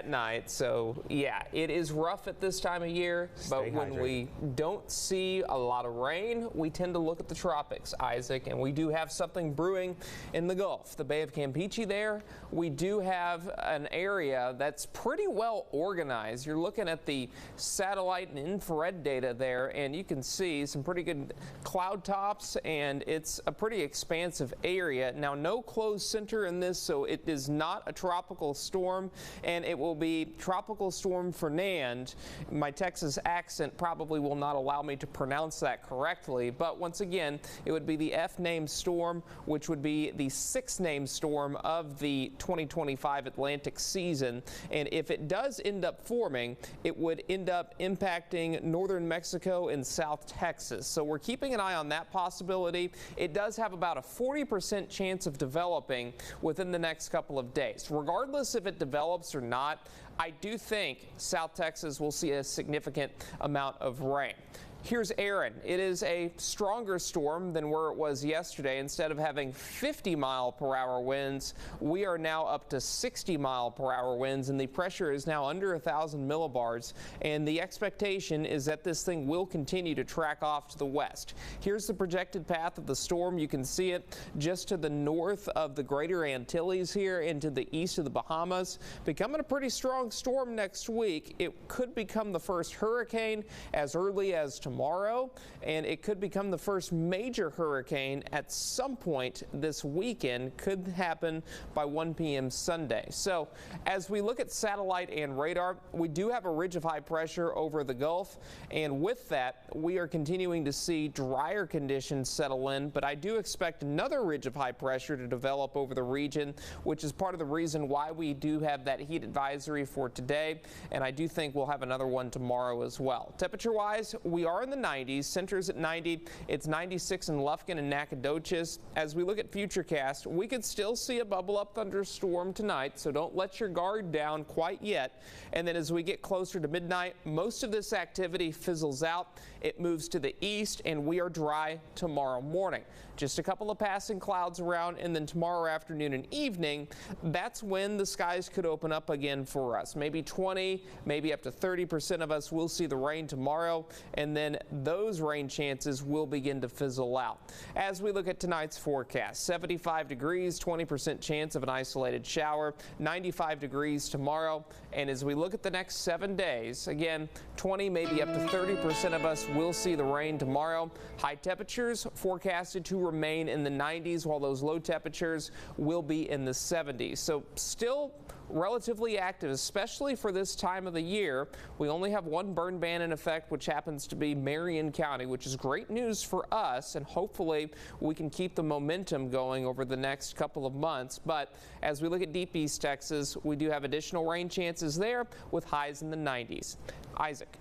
at night. So yeah, it is rough at this time of year, but when we don't see a lot of rain, we tend to look at the tropics, Isaac, and we do have something brewing in the Gulf. The Bay of Campeche there, we do have an area that's pretty well organized. You're looking at the satellite and infrared data there, and you can see some pretty good cloud tops, and it's a pretty expansive area. Now, no closed center in this, so it is not a tropical storm, and it will be Tropical Storm Fernand. My Texas accent probably will not allow me to pronounce that correctly, but once again, it would be the F-named storm, which would be the 6th named storm of the 2025 Atlantic season. And if it does end up forming, it would end up impacting northern Mexico and South Texas. So we're keeping an eye on that possibility. It does have about a 40% chance of developing within the next couple of days. Regardless if it develops or not, I do think South Texas will see a significant amount of rain. Here's Aaron. It is a stronger storm than where it was yesterday. Instead of having 50-mile-per-hour winds, we are now up to 60-mile-per-hour winds, and the pressure is now under 1,000 millibars. And the expectation is that this thing will continue to track off to the west. Here's the projected path of the storm. You can see it just to the north of the Greater Antilles here into the east of the Bahamas. Becoming a pretty strong storm next week. It could become the first hurricane as early as tomorrow, and it could become the first major hurricane at some point this weekend. Could happen by 1 p.m. Sunday. So as we look at satellite and radar, we do have a ridge of high pressure over the Gulf, and with that we are continuing to see drier conditions settle in, but I do expect another ridge of high pressure to develop over the region, which is part of the reason why we do have that heat advisory for today, and I do think we'll have another one tomorrow as well. Temperature wise, we are in the 90s. Center's at 90. It's 96 in Lufkin and Nacogdoches. As we look at Futurecast, we could still see a bubble up thunderstorm tonight, so don't let your guard down quite yet. And then as we get closer to midnight, most of this activity fizzles out. It moves to the east, and we are dry tomorrow morning. Just a couple of passing clouds around, and then tomorrow afternoon and evening, that's when the skies could open up again for us. Maybe 20, maybe up to 30% of us will see the rain tomorrow, and then those rain chances will begin to fizzle out. As we look at tonight's forecast, 75 degrees, 20% chance of an isolated shower, 95 degrees tomorrow. And as we look at the next 7 days, again, 20, maybe up to 30% of us will see the rain tomorrow. High temperatures forecasted to remain in the 90s, while those low temperatures will be in the 70s. So still relatively active, especially for this time of the year. We only have one burn ban in effect, which happens to be Marion County, which is great news for us, and hopefully we can keep the momentum going over the next couple of months. But as we look at deep East Texas, we do have additional rain chances there with highs in the 90s. Isaac.